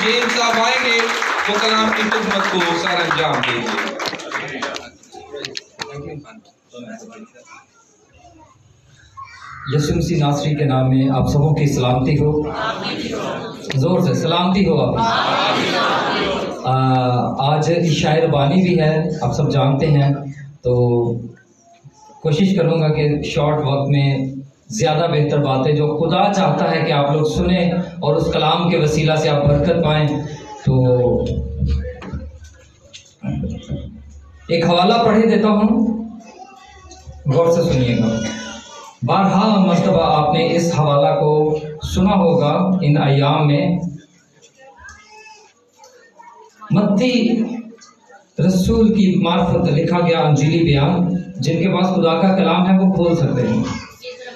Jail साहब आएंगे वो कलाम की खिदमत को सर अंजाम देंगे। यीशु मसीह नासरी के नाम में आप सबों की सलामती हो। जोर से सलामती हो आप। आज इशाए रबानी भी है, आप सब जानते हैं, तो कोशिश करूंगा कि शॉर्ट वक्त में ज़्यादा बेहतर बातें जो खुदा चाहता है कि आप लोग सुने और उस कलाम के वसीला से आप बरकत पाएं। तो एक हवाला पढ़े देता हूँ, गौर से सुनिएगा। बारहा मर्तबा आपने इस हवाला को सुना होगा इन अय्याम में। मत्ती रसूल की मार्फत लिखा गया अंजीली बयान, जिनके पास खुदा का कलाम है वो खोल सकते हैं।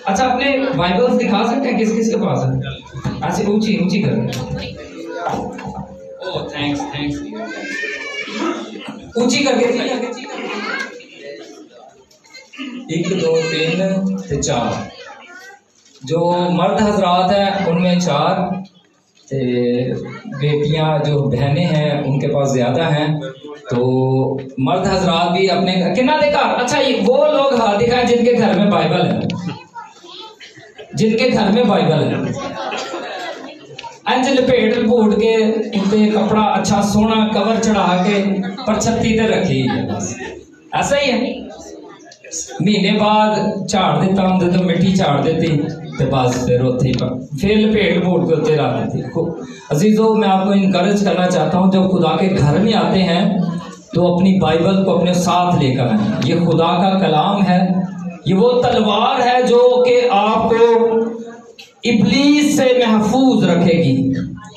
अच्छा, अपने बाइबल्स दिखा सकते हैं किस किस के पास है? ऐसे ऊंची ऊंची कर, ओह थैंक्स ऊंची करके 1 2 3 4 जो मर्द हजरात हैं उनमें 4, बेटियां जो बहनें हैं उनके पास ज्यादा हैं, तो मर्द हजरात भी अपने कितना देखा। अच्छा, ये वो लोग हाथ दिखाएं जिनके घर में बाइबल है, जिनके घर में बाइबल है। अंज लपेट लपूट के उत्ते कपड़ा अच्छा सोना कवर चढ़ा के पर छत्ती ते रखी है, बस ऐसा ही है। महीने बाद झाड़ देता हूं तो मिट्टी झाड़ देती तो बस फिर उत्थे फिर लपेट लपूट के उत्ते रख देती। अजीजों, मैं आपको इनकरेज करना चाहता हूं, जब खुदा के घर में आते हैं तो अपनी बाइबल को अपने साथ लेकर आए। ये खुदा का कलाम है, ये वो तलवार है जो कि आपको इब्लीस से महफूज रखेगी,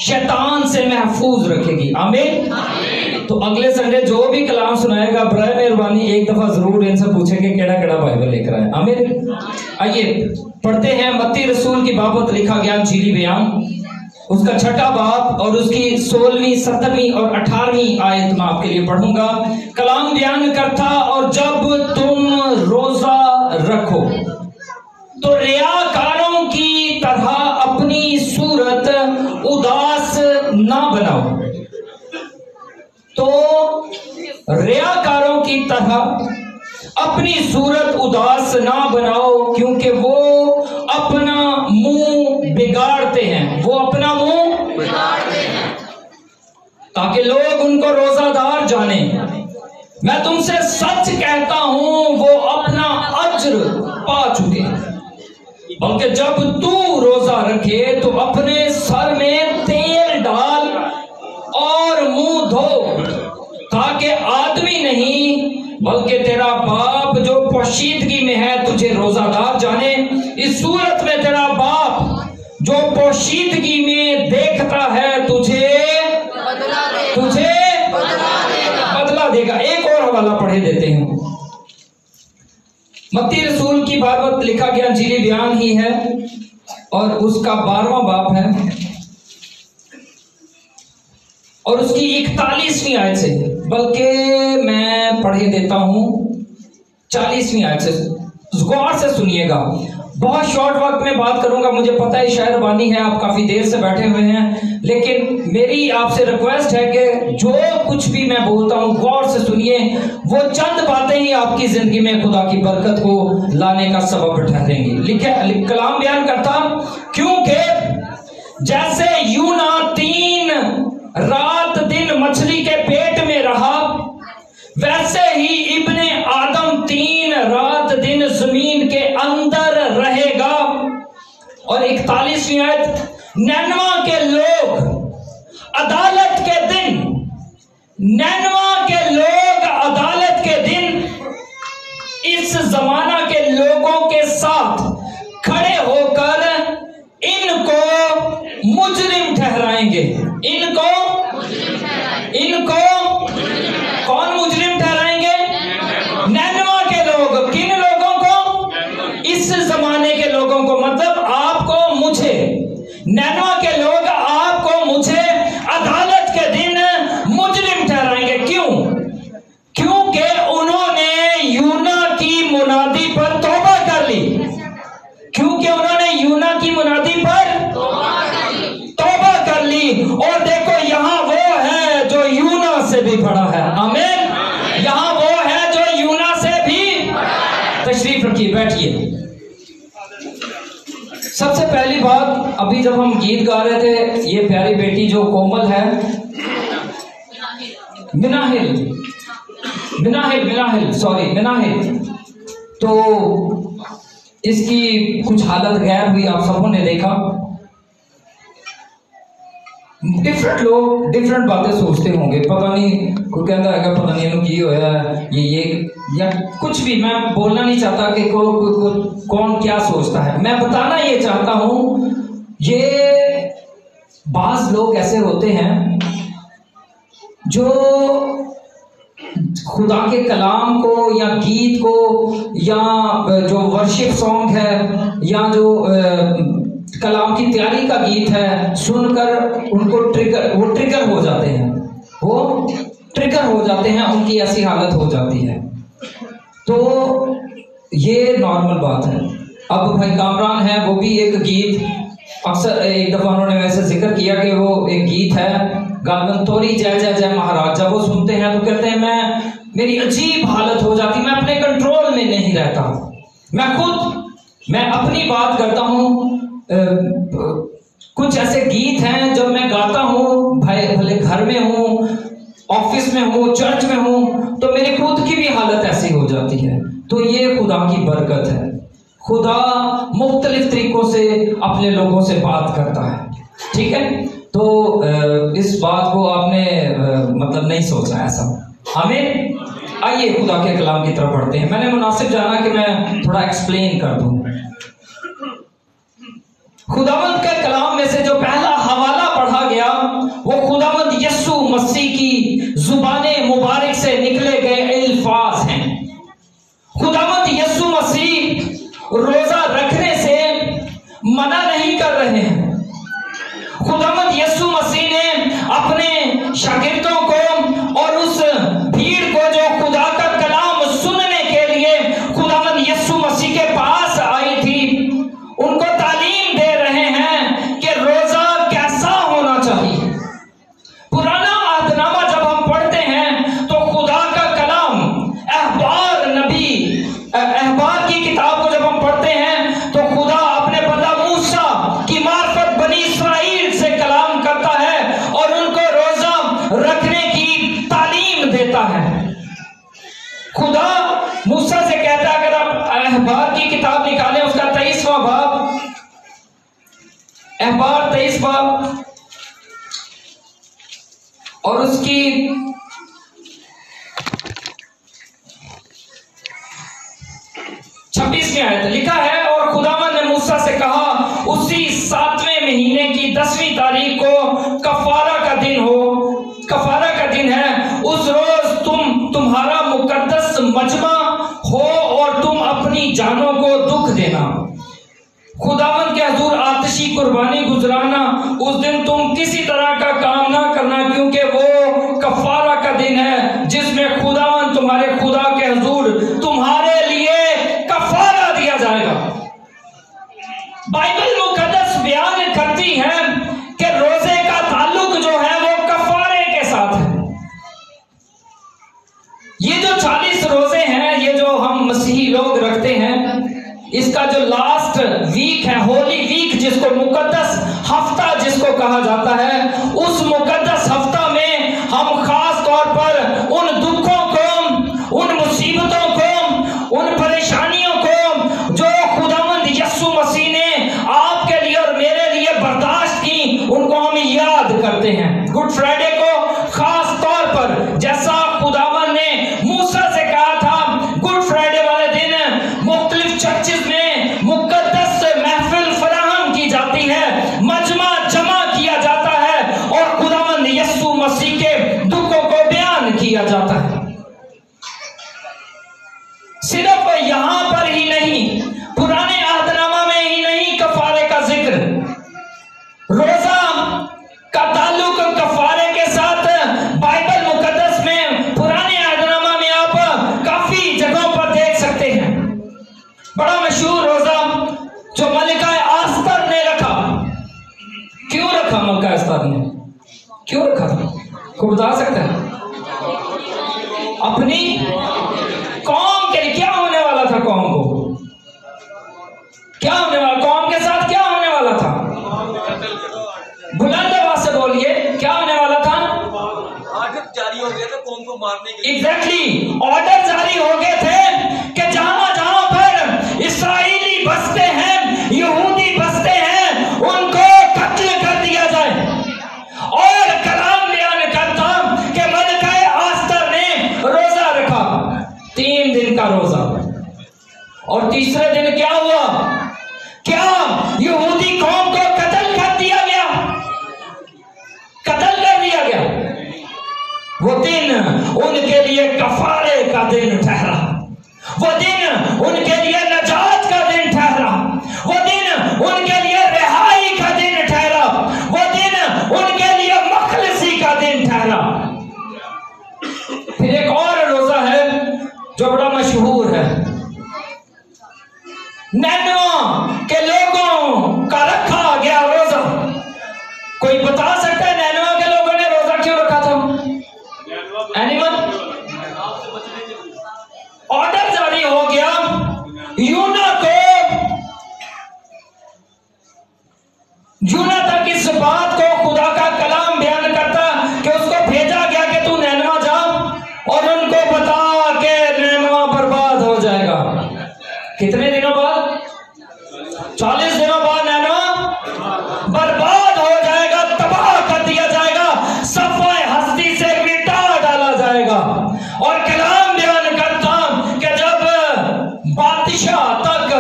शैतान से महफूज रखेगी। आमीन। तो अगले संडे जो भी कलाम सुनाएगा बराए मेहरबानी एक दफा जरूर इनसे पूछेंगे केड़ा केड़ा बाइबल लेकर आए। आमीन। आइए पढ़ते हैं मत्ती रसूल की बाबत लिखा गया अंजीली बयान, उसका 6वां बाब और उसकी 16वीं 17वीं और 18वीं आयत मैं आपके लिए पढ़ूंगा। कलाम बयान करता, और जब तुम रोजा रखो तो रियाकारों की तरह अपनी सूरत उदास ना बनाओ। तो रियाकारों की तरह अपनी सूरत उदास ना बनाओ, क्योंकि वो अपना मुंह बिगाड़ते हैं, वो अपना मुंह बिगाड़ते हैं ताकि लोग उनको रोजादार जाने। मैं तुमसे सच कहता हूं वो अपना अज्र पा चुके। बल्कि जब तू रोजा रखे तो अपने सर में तेल डाल और मुंह धो, ताकि आदमी नहीं बल्कि तेरा बाप जो पोशीदगी में है तुझे रोजादार जाने। इस सूरत में तेरा बाप जो पोशीदगी में देखता है तुझे बदला देगा। एक और हवाला पढ़े देते हैं, मत्ती रसूल की बाबत लिखा गया अंजीली बयान ही है और उसका 12वां बाब है और उसकी 41वीं आयत से, बल्कि मैं पढ़े देता हूं 40वीं आयत से। गौर से सुनिएगा, बहुत शॉर्ट वक्त में बात करूंगा। मुझे पता है शायर बानी है, आप काफी देर से बैठे हुए हैं, लेकिन मेरी आपसे रिक्वेस्ट है कि जो कुछ भी मैं बोलता हूं गौर से सुनिए। वो चंद बातें ही आपकी जिंदगी में खुदा की बरकत को लाने का सबब ठहरेंगी। लिखे कलाम बयान करता, क्योंकि जैसे यूना 3 रात दिन मछली के पेट में रहा, वैसे ही इब्ने आदम 3 रात दिन जमीन के अंदर रहेगा। और 41वीं आयत, नैनवा के लोग अदालत के दिन, नैनवा के लोग अदालत के दिन इस जमाना के लोगों के साथ खड़े होकर इनको मुजरिम ठहराएंगे। इनको कौन मुजरिम ठहराएंगे? नैनवा के लोग। किन लोगों को? इस जमाने के लोगों को, मतलब आपको मुझे। नैनवा के लोग आपको मुझे अदालत के दिन मुजरिम ठहराएंगे। क्यों? क्योंकि उन्होंने यूना की मुनादी पर तौबा कर ली। क्योंकि उन्होंने यूना की मुनादी पर तौबा कर ली और अभी जब हम गीत गा रहे थे, ये प्यारी बेटी जो कोमल है, मिनाहिल, तो इसकी कुछ हालत गैर हुई, आप सबों ने देखा। डिफरेंट लोग डिफरेंट बातें सोचते होंगे, पता नहीं कोई कहता है पता नहीं इन्हों की होया ये या कुछ भी। मैं बोलना नहीं चाहता कि कौन क्या सोचता है, मैं बताना ये चाहता हूं, ये बाज लोग ऐसे होते हैं जो खुदा के कलाम को या गीत को या जो वर्शिप सॉन्ग है या जो कलाम की तैयारी का गीत है सुनकर उनको ट्रिगर हो जाते हैं, उनकी ऐसी हालत हो जाती है। तो ये नॉर्मल बात है। अब भाई कामरान है, वो भी एक गीत, अक्सर एक दफा उन्होंने वैसे जिक्र किया कि वो एक गीत है गालन तोरी जय जय जय महाराज, जब वो सुनते हैं तो कहते हैं मेरी अजीब हालत हो जाती, मैं अपने कंट्रोल में नहीं रहता। मैं अपनी बात करता हूँ, कुछ ऐसे गीत हैं जब मैं गाता हूँ, भाई भले घर में हूँ, ऑफिस में हूँ, चर्च में हूँ, तो मेरी खुद की भी हालत ऐसी हो जाती है। तो ये खुदा की बरकत है। खुदा मुख्तलिफ तरीकों से अपने लोगों से बात करता है, ठीक है। तो इस बात को आपने मतलब नहीं सोचा ऐसा। हमें आइए खुदा के कलाम की तरफ बढ़ते हैं। मैंने मुनासिब जाना कि मैं थोड़ा एक्सप्लेन कर दूं। खुदावंद के कलाम में से जो पहला हवाला पढ़ा गया वो खुदावंद यस्सु मसीह की जुबाने मुबारक से निकले गए अल्फाज हैं। खुदावंद यस्सु मसीह रोजा रखने से मना नहीं कर रहे हैं। खुदावंद यस्सु मसीह ने अपने शागिर्दों को और उस भीड़ को जो खुदा का कलाम सुनने के लिए खुदावंद यस्सु मसीह के पास आई थी, उनको तालीम दे रहे हैं कि रोजा कैसा होना चाहिए। पुराना अहदनामा जब हम पढ़ते हैं तो खुदा का कलाम अहबार की किताब को जब हम पढ़ते हैं तो खुदा अपने बंदा मूसा की मार्फत बनी इस्राइल से कलाम करता है और उनको रोजा रखने की तालीम देता है। खुदा मूसा से कहता है, अगर आप अहबार की किताब निकालें उसका 23वां बाब, अहबार 23 बाब और उसकी 26वीं आयत लिखा है, और खुदावंद ने मूसा से कहा उसी 7वें महीने की 10वीं तारीख को कफारा का दिन है। उस रोज तुम्हारा मुकद्दस मजमा हो और तुम अपनी जानों को दुख देना, खुदावंद के हुजूर आतिशी कुर्बानी गुजराना। उस दिन तुम किसी तरह का काम ना करना, क्योंकि वो कफारा का दिन है जिसमें खुदावंद तुम्हारे खुदा के हुजूर तुम्हारे लिए कफारा दिया जाएगा। बाइबल मुकद्दस बयान करती है कि रोजे का ताल्लुक जो है वो कफारे के साथ है। ये जो 40 रोजे हैं, ये जो हम मसीही लोग रखते हैं, इसका जो लास्ट वीक है, होली वीक जिसको मुकद्दस हफ्ता जिसको कहा जाता है, उस मुकद्दस हफ्ता में हम खास तौर पर उन दुखों को, उन मुसीबतों को, उन परेशानियों को जो खुदावंद यस्सु मसीह ने आपके लिए और मेरे लिए बर्दाश्त की, उनको हम याद करते हैं। गुड फ्राइडे को खास तौर पर, जैसा खुदावंद ने मूसा से कहा था, गुड फ्राइडे वाले दिन मुख्तलिफ चर्चेज में मुकद्दस महफिल फराहम की जाती है, मजमा जमा किया जाता है और खुदावंद यस्सु मसीह के दुखों को बयान किया जाता है। सिर्फ यहां पर ही नहीं, पुराने अहदनामा में ही नहीं कफारे का जिक्र, रोजा का ताल्लुक कफारे के साथ बाइबल मुकद्दस में पुराने अहदनामा में आप काफी जगहों पर देख सकते हैं। बड़ा मशहूर रोजा जो मलिका आस्तर ने रखा, क्यों रखा मलिका आस्तर ने, क्यों रखा था, को बता सकते हैं? अपनी कौम के लिए। क्या होने वाला था कौम को, क्या होने वाला, कौम के साथ क्या होने वाला था? کو مارنے کے لیے ایگزیکٹلی آرڈر جاری ہو گئے تھے کہ جہاں جہاں پر اسرائیلی بستے ہیں، یہودی بستے ہیں، ان کو قتل کر دیا جائے. اور کلام بیان کرتا کہ ملکہ آستر نے روزہ رکھا، 3 دن کا روزہ، اور تیسرے دن کیا ہوا؟ کیا یہودی قوم کو قتل کر دیا گیا؟ قتل کر دیا گیا. وہ دن ان کے لیے کفارے کا دن ٹھہرا، وہ دن ان کے لیے نجات کا دن ٹھہرا، وہ دن ان کے لیے رہائی کا دن ٹھہرا، وہ دن ان کے لیے مخلصی کا دن ٹھہرا. پھر ایک اور روزہ ہے جو بڑا مشہور ہے، نینوہ کے لوگوں کا رکھا گیا روزہ. کوئی بتا سکتا ہے نینوہ کے لوگوں نے روزہ کیوں رکھا تھا؟ اینیون؟ آرڈر جاری ہو گیا یونا تک اس بات کو خدا کا کلام بیان کرتا کہ اس کو بھیجا گیا کہ تو نینوہ جا اور ان کو بتا کہ نینوہ برباد ہو جائے گا. کتنے دنوں بعد؟ 40 دنوں بعد نینوہ برباد ہو جائے گا، تباہ کر دیا جائے گا، صفحہ ہستی سے مٹا ڈالا جائے گا. اور کلام بیان کرتا کہ جب بادشاہ تک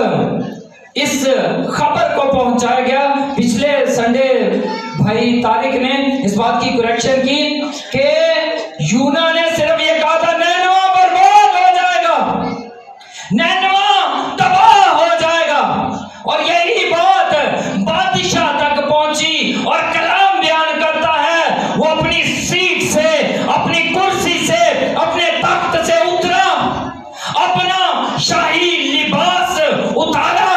اس خبر کو پہنچایا گیا، پچھلے سنڈے بھائی طارق نے اس بات کی کریکشن کی کہ یونا نے صرف یہ کہا تھا نینوہ برباد ہو جائے گا، نینوہ تباہ ہو جائے گا، اور یہی بات بادشاہ تک پہنچی. اور کلام بیان کرتا ہے وہ اپنی سیٹ سے، اپنی کرسی سے، اپنے تخت سے اترا، اپنا شاہی لباس اتارا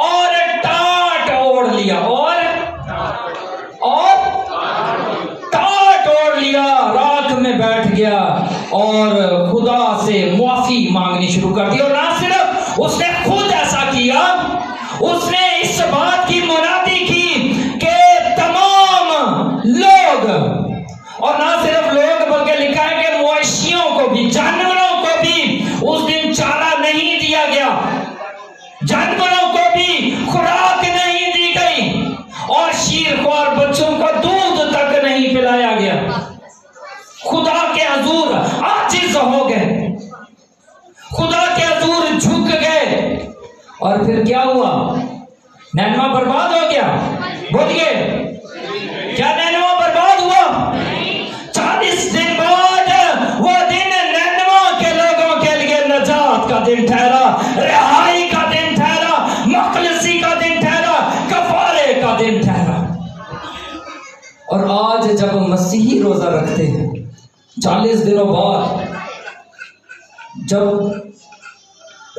اور ٹاٹ اوڑھ لیا، اور ٹاٹ اوڑھ لیا، راکھ میں بیٹھ گیا اور خدا سے معافی مانگنی شروع کر دی. اور نہ صرف اس نے خود ایسا کیا، اس نے اس بات کی منادی کی کہ تمام لوگ، اور نہ صرف لوگ بلکہ لکھا ہے کہ مویشیوں کو بھی، جانوروں کو بھی اس دن چارہ نہیں دیا گیا، جانوروں کو بھی خوراک نہیں دی گئی، اور شیرخوار بچوں کو دودھ تک نہیں پلایا گیا. خدا کے حضور عاجز ہو گئے، خدا کے حضور جھک گئے. اور پھر کیا ہوا؟ نینوہ برباد ہو گیا. بولیے، کیا نینوہ برباد ہوا؟ 40 دن بعد وہ دن نینوہ کے لوگوں کے لیے نجات کا دن ٹھہرا، رہائی کا دن ٹھہرا، مخلصی کا دن ٹھہرا، کفارے کا دن ٹھہرا. اور آج جب مسیحی روزہ رکھتے ہیں 40 دنوں بعد، جب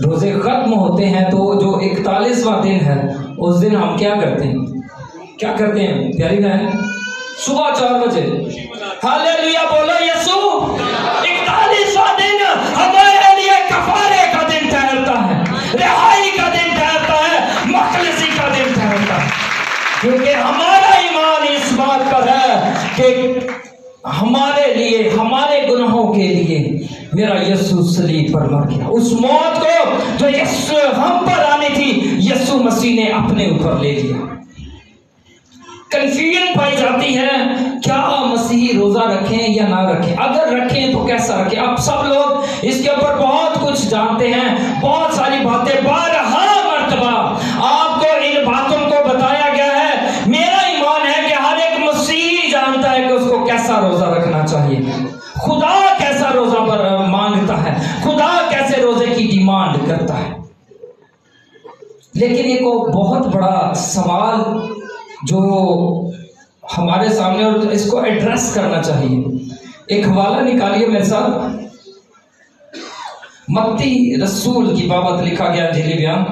روزے ختم ہوتے ہیں تو جو 41واں دن ہے اس دن ہم کیا کرتے ہیں پیاری بہن؟ صبح 4 بجے ہاللیلویا بولو یسوع. 41واں دن ہمارے لیے کفارے کا دن ٹھہرتا ہے، رہائی کا دن ٹھہرتا ہے، مخلصی کا دن ٹھہرتا ہے، کیونکہ ہمارا ایمان اس بات پر ہے کہ ہمارے لیے، ہمارے گناہوں کے لیے میرا یسوع صلیب پر مر گیا. اس موت کو جو یسوع ہم پر آنی تھی یسوع مسیح نے اپنے اوپر لے لیا. کنفیوژن پائی جاتی ہے کیا مسیحی روزہ رکھیں یا نہ رکھیں، اگر رکھیں تو کیسا رکھیں. اب سب لوگ اس کے اوپر بہت کچھ جانتے ہیں، بہت ساری باتیں، بارہا مرتبہ آپ کو ان باتوں کو بتایا گیا ہے. میرا ایمان ہے کہ ہر ایک مسیحی جانتا ہے کہ اس کو کیسا روزہ رکھنا چاہیے، خدا کیسا روزہ مانگتا ہے، خدا کیسے روزے کی ڈیمانڈ کرتا ہے. لیکن ایک بہت بڑا سوال جو ہمارے سامنے، اور اس کو ایڈریس کرنا چاہیے. ایک حوالہ نکالیے میرے ساتھ، متی رسول کی بابت لکھا گیا انجیلی بیان.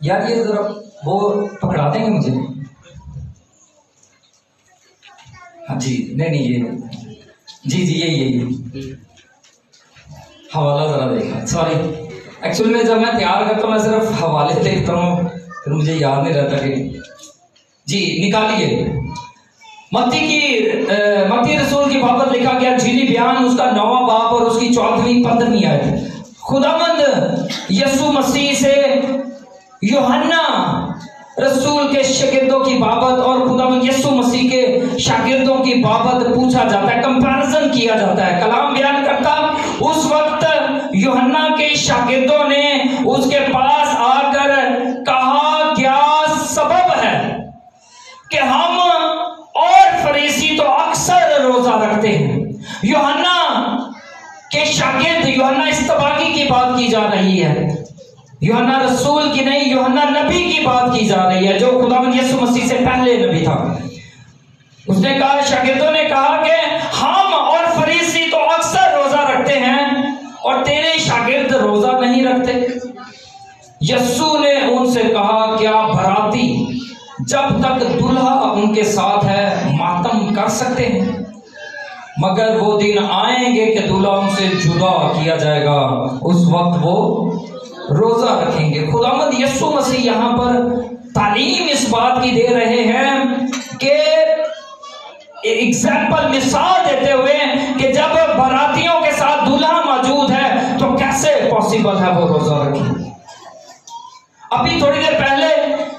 یار یہ ذرا وہ پکڑا دیں گے مجھے؟ ہاں جی، نہیں یہ جی یہی حوالہ ذرا دیکھا. سوری، ایکچولی میں جب میں تیار کرتا ہوں میں صرف حوالے دیکھتا ہوں، پھر مجھے یاد نہیں رہتا کہ جی نکالیے मत्ती रसूल की बाबत लिखा गया इंजीली बयान उसका 9वां बाब और उसकी 14वीं 15वीं आयत। खुदावंद यीशु मसीह से यूहन्ना रसूल के शागिर्दों की बाबत और खुदावंद यीशु मसीह के शागिर्दों की बाबत पूछा जाता है, कंपैरिजन किया जाता है। कलाम बयान करता उस वक्त यूहन्ना के शागिर्दों ने उसके पास आकर कहा, क्या सबब है कि हम और फरीसी तो अक्सर रोजा रखते हैं। यूहन्ना के शागिर्द यूहन्ना इस्तबागी की बात की जा रही है, यूहन्ना रसूल की नहीं, यूहन्ना नबी की बात की जा रही है जो खुदावंद यीशु मसीह से पहले नबी था। उसने कहा, शागिर्दों ने कहा कि हम और फरीसी तो अक्सर रोजा रखते हैं और तेरे शागिर्द रोजा नहीं रखते। यीशु ने उनसे कहा, क्या बराती जब तक दूल्हा उनके साथ है मातम कर सकते हैं, मगर वो दिन आएंगे कि दूल्हा उनसे जुदा किया जाएगा, उस वक्त वो रोजा रखेंगे। खुदावंद यीशु मसीह यहाँ पर तालीम इस बात की दे रहे हैं कि एग्जाम्पल मिसाल देते हुए कि जब बारातियों के साथ दूल्हा मौजूद है तो कैसे पॉसिबल है वो रोजा रखें। अभी थोड़ी देर पहले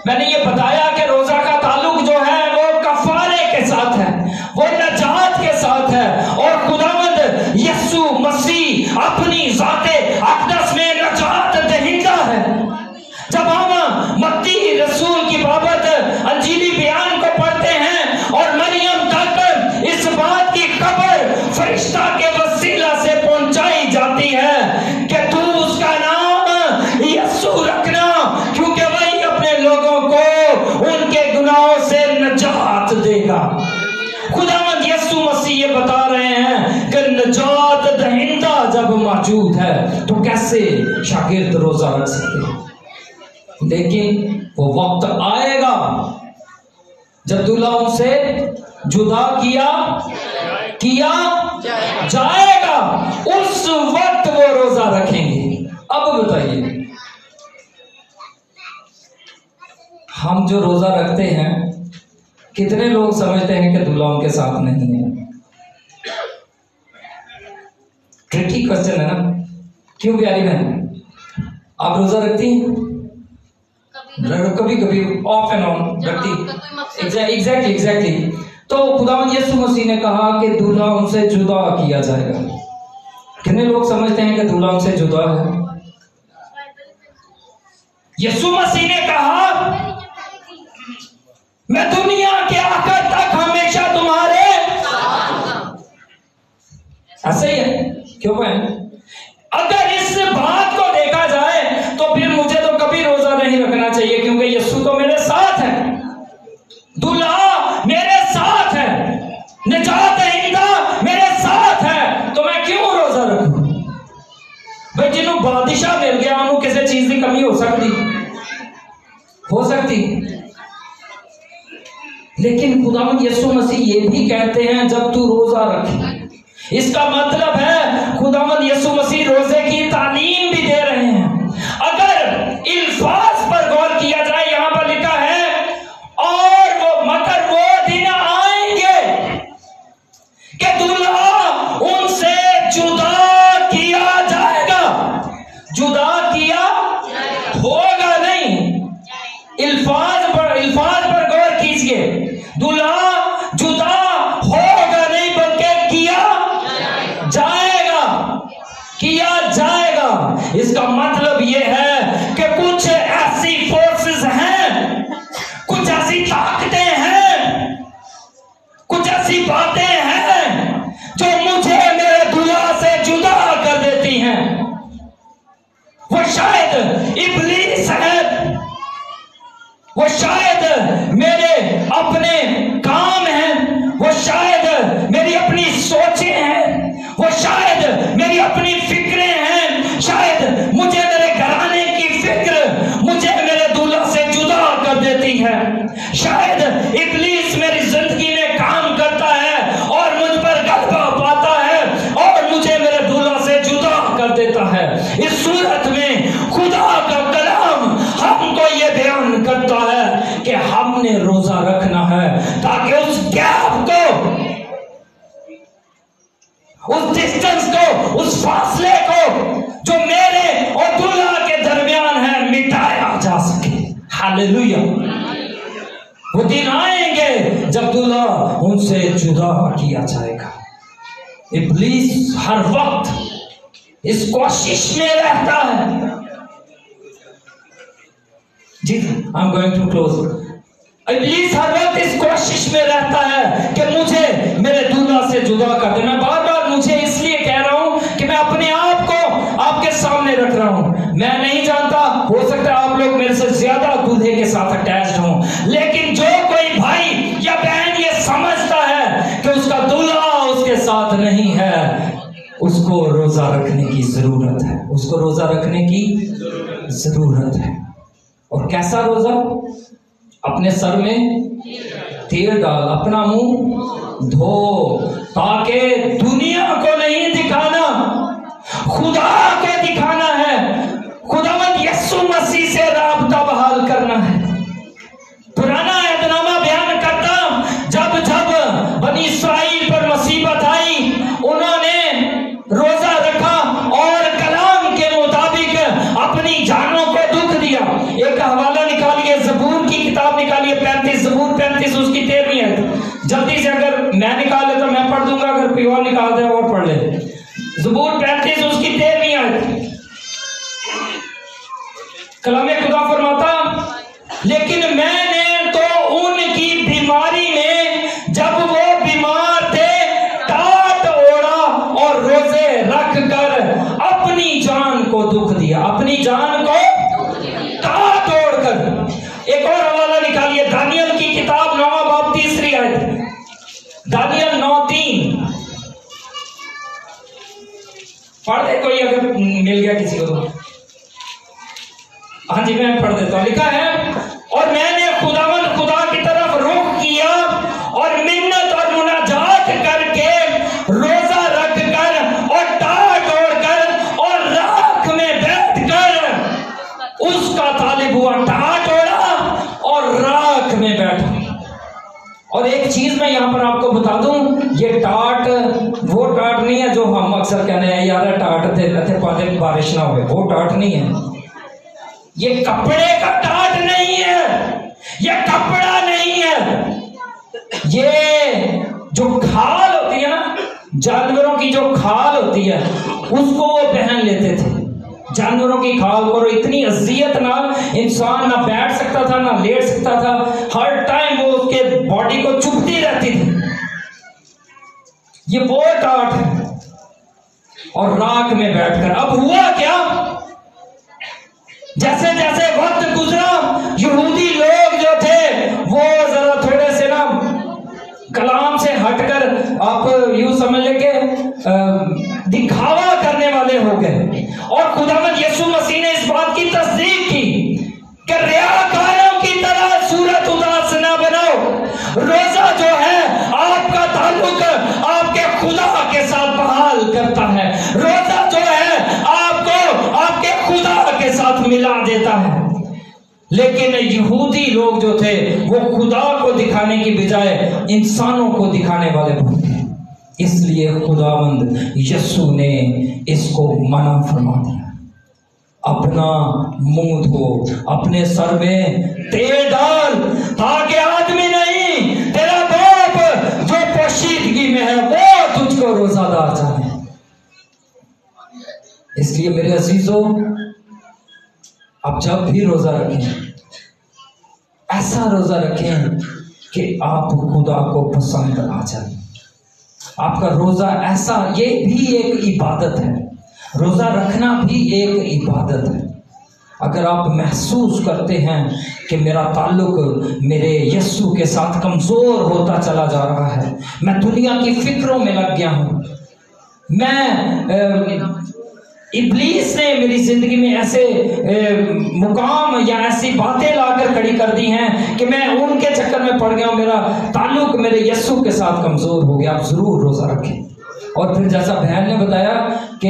मैंने ये बताया कि रोजा का ताल्लुक जो है वो कफारे के साथ है, वो नजात के साथ है, और खुदावंद यीशु मसीह अपनी ज़ाते अक़दस में नजात दहिंदा है। जब हम मत्ती रसूल की बाबत अंजीली बयान को पढ़ते हैं और मरियम तक इस बात की खबर फरिश्ता के वसीला से पहुंचाई जाती है कि तू उसका नाम यीशु रखना, क्योंकि वही अपने लोगों को उनके गुनाहों से नजात देगा। खुदावंद यीशु मसीह ये बता रहे हैं कि नजात दहिंदा जब मौजूद है तो कैसे शागिर्द रोजा रख सकते हैं। लेकिन वो वक्त आएगा जब दूल्हा उनसे जुदा किया जाएगा, उस वक्त वो रोजा रखेंगे। अब बताइए, हम जो रोजा रखते हैं कितने लोग समझते हैं कि दूल्हा उनके साथ नहीं है? ट्रिकी क्वेश्चन है ना? क्यों प्यारी बहन, आप रोजा रखती हैं? कभी कभी ऑफ एंड ऑन रखती। एग्जैक्टली। तो खुदावंद यीशु मसीह ने कहा कि दूल्हा उनसे जुदा किया जाएगा। कितने लोग समझते हैं कि दूल्हा उनसे जुदा है? यीशु मसीह ने कहा, मैं दुनिया के आखिर तक हमेशा तुम्हारे ऐसे ही है। क्यों बहन? अगर इस बात को देखा जाए तो फिर मुझे तो कभी रोजा नहीं रखना चाहिए, क्योंकि यीशु तो मेरे साथ है, दूल्हा मेरे साथ है, निजात दहिंदा मेरे साथ है, तो मैं क्यों रोजा रखूं? भाई जिन्हों बादशाह मिल गया उन्होंने किसी चीज की कमी हो सकती। लेकिन खुदावंद यीशु मसीह ये भी कहते हैं जब तू रोजा रखे, इसका मतलब है खुदावंद यीशु मसीह रोजे की तालीम भी दे रहे हैं। अगर इल्फाज पर गौर किया जाए, यहां पर लिखा है और मगर वो दिन आएंगे कि दूल्हा उनसे जुदा किया जाएगा। जुदा किया होगा नहीं, इल्फाज पर गौर कीजिए, दूल्हा जुदा होगा नहीं बल्कि किया जाएगा। इसका मतलब यह है कि कुछ ऐसी फोर्सेस हैं, कुछ ऐसी ताकतें हैं, कुछ ऐसी बातें हैं जो मुझे मेरे दूल्हा से जुदा कर देती हैं। वो शायद इब्लीस है, वो शायद मेरे अपने काम हैं, वो शायद मेरी अपनी सोचें हैं, वो शायद मेरी अपनी फिक्रें हैं, शायद मुझे मेरे घराने की फिक्र मुझे मेरे दूल्हा से जुदा कर देती है। शायद इब्लीस मेरी जिंदगी में काम करता है और मुझ पर गलबा पाता है और मुझे मेरे दूल्हा से जुदा कर देता है। इस सूरत में खुदा का कलाम हमको ये बयान करता है कि हमने रोजा रखना है ताकि उस गैप اس ڈسٹنس کو, اس فاصلے کو جو میرے اور دلہا کے درمیان ہے مٹایا جا سکے. ہاللیلویا. وہ دن آئیں گے جب دلہا ان سے جدا کیا جائے گا. ابلیس ہر وقت اس کوشش میں رہتا ہے. جی I'm going to close. ابلیس ہر وقت اس کوشش میں رہتا ہے کہ مجھے میرے دلہا سے جدا کر دے. میں بار بار مجھے اس لیے کہہ رہا ہوں کہ میں اپنے آپ کو آپ کے سامنے رکھ رہا ہوں. میں نہیں جانتا, ہو سکتا ہے آپ لوگ میرے سے زیادہ دلہے کے ساتھ اٹیچڈ ہوں, لیکن جو کوئی بھائی یا بہن یہ سمجھتا ہے کہ اس کا دلہا اس کے ساتھ نہیں ہے, اس کو روزہ رکھنے کی ضرورت ہے. اس کو روزہ رکھنے کی ضرورت ہے. اور کیسا روزہ؟ اپنے سر میں تیل ڈال, اپنا منہ دھو, تاکہ دنیا کو نہیں دکھانا, خدا کو دکھانا ہے. خداوند یسوع مسیح سے رابطہ بحال کرنا ہے. پرانا عہد نامہ بیان کرتا جب بنی اسرائیل پر مصیبت آئی, انہوں نے روزہ رکھا اور کلام کے مطابق اپنی جانوں کو دکھ دیا. ایک حوالہ نکالیے, زبور کی کتاب نکالیے 35, زبور 35 اس کی 13ویں آیت. جلدی سے, اگر میں نکال لیتا میں پڑھ دوں گا, اگر کوئی اور نکال دے اور پڑھ لے. زبور 35 اس کی 13ویں آیت. کلام خدا فرماتا, لیکن میں نے تو ان کی بیماری میں جب وہ بیمار تھے ٹاٹ اوڑا اور روزے رکھ کر اپنی جان کو دکھ دیا. اپنی جان کو ٹاٹ اوڑ کر. ایک اور حوالہ نکالیے, دانیل کی کتاب 9واں باب 3 آیت. دانیل 9:3 پڑھ دے کوئی, اگر مل گیا کسی کو تو. ہاں جی میں پڑھ دیتا ہوں. لکھا ہے, اور میں نے خداوند خدا کی طرف رخ کیا اور منت اور مناجات کر کے روزہ رکھ کر اور ٹاٹ اوڑ کر اور راکھ میں بیٹھ کر اس کا طالب ہوا. ٹاٹ اوڑا اور راکھ میں بیٹھا. اور ایک چیز میں یہاں پر آپ کو بتا دوں, یہ ٹاٹ وہ ٹاٹ نہیں ہے جو ہم اکثر کہنے ہیں یار ٹاٹ تھے پادے بارش نہ ہوئے. وہ ٹاٹ نہیں ہے. یہ کپڑے کا ٹاٹ نہیں ہے, یہ کپڑا نہیں ہے. یہ جو کھال ہوتی ہے نا, جانوروں کی جو کھال ہوتی ہے اس کو وہ پہن لیتے تھے. جانوروں کی کھال پر اتنی اذیت نہ, انسان نہ بیٹھ سکتا تھا نہ لیٹ سکتا تھا, ہر ٹائم وہ اس کے باڈی کو چبھتی رہتی تھی. یہ وہ ٹاٹ ہے. اور راکھ میں بیٹھ کر. اب ہوا کیا, جیسے جیسے وقت گزرا یہودی لوگ جو تھے وہ ذرا تھوڑے سے نا کلام سے ہٹ کر, آپ یوں سمجھ لیں کہ دکھاوا کرنے والے ہو گئے. اور خداوند یسوع مسیح نے اس بات کی تصدیق کی کہ ریاکاروں کی طرح صورت اداس نہ بناؤ. روزہ جو ہے آپ کا تعلق آپ کے خدا کے ساتھ بحال کرتا ہے. روزہ جو ہے آپ کو آپ کے خدا کے ساتھ ملا دیتا ہے. لیکن یہودی لوگ جو تھے وہ خدا کو دکھانے کی بجائے انسانوں کو دکھانے والے بن گئے. اس لیے خداوند یسوع نے اس کو منع فرما دیا. اپنا منہ دھو, اپنے سر میں تیل ڈال, تاکہ آدمی نہیں, تیرا باپ جو پوشیدگی میں ہے وہ تجھ کو روزہ دار جانے. اس لیے میرے عزیزوں, آپ جب بھی روزہ رکھیں ایسا روزہ رکھیں کہ آپ خدا کو پسند آ جائے. آپ کا روزہ ایسا, یہ بھی ایک عبادت ہے. روزہ رکھنا بھی ایک عبادت ہے. اگر آپ محسوس کرتے ہیں کہ میرا تعلق میرے یسوع کے ساتھ کمزور ہوتا چلا جا رہا ہے, میں دنیا کی فکروں میں لگ گیا ہوں, میں ابلیس نے میری زندگی میں ایسے مقام یا ایسی باتیں لا کر کھڑی کر دی ہیں کہ میں ان کے چکر میں پڑ گیا ہوں, میرا تعلق میرے یسوع کے ساتھ کمزور ہو گیا. آپ ضرور روزہ رکھیں. اور پھر جیسا بہن نے بتایا کہ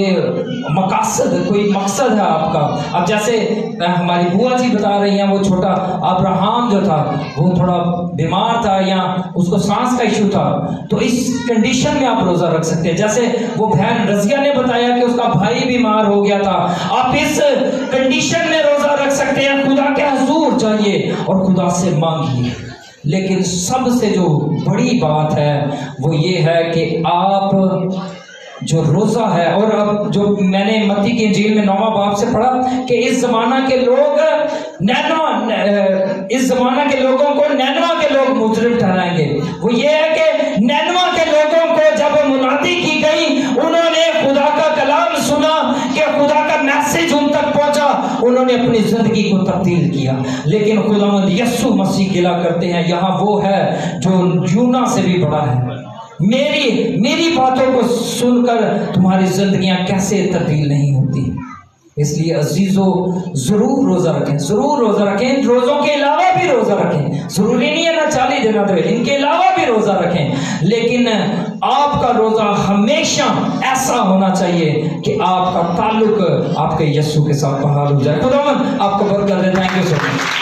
مقاصد، کوئی مقصد ہے آپ کا. اب جیسے ہماری بوا جی بتا رہی ہیں، وہ چھوٹا ابراہم جو تھا وہ تھوڑا بیمار تھا یا اس کو سانس کا ایشو تھا، تو اس کنڈیشن میں آپ روزہ رکھ سکتے ہیں. جیسے وہ بہن رضیہ نے بتایا کہ اس کا بھائی بیمار ہو گیا تھا، آپ اس کنڈیشن میں روزہ رکھ سکتے ہیں. خدا کے حضور جائیے اور خدا سے مانگیے. لیکن سب سے جو بڑی بات ہے وہ یہ ہے کہ آپ جو روزہ ہے، اور اب جو میں نے متی کی انجیل میں 9واں باب سے پڑھا کہ اس زمانہ کے لوگ اس زمانہ کے لوگوں کو نینوا کے لوگ مجرم ٹھہرائیں گے. وہ یہ ہے کہ نینوا کے لوگوں کو جب منادی کی گئی، انہوں نے خدا کا کلام سنا کہ خدا کا میسج ان تک پہنچا، انہوں نے اپنی زندگی کو تبدیل کیا. لیکن خداوند یسوع مسیح گلا کرتے ہیں یہاں وہ ہے جو یونا سے بھی بڑا ہے. میری باتوں کو سن کر تمہاری زندگیاں کیسے تبدیل نہیں ہوتی. اس لیے عزیزو ضرور روزہ رکھیں، ضرور روزہ رکھیں. ان روزوں کے علاوہ بھی روزہ رکھیں. ضروری نہیں ہے نا 40 دن تو ان کے علاوہ بھی روزہ رکھیں. لیکن آپ کا روزہ ہمیشہ ایسا ہونا چاہیے کہ آپ کا تعلق آپ کے یسوع کے ساتھ بحال ہو جائے. خداوند آپ کو برکت دے. Thank you so much.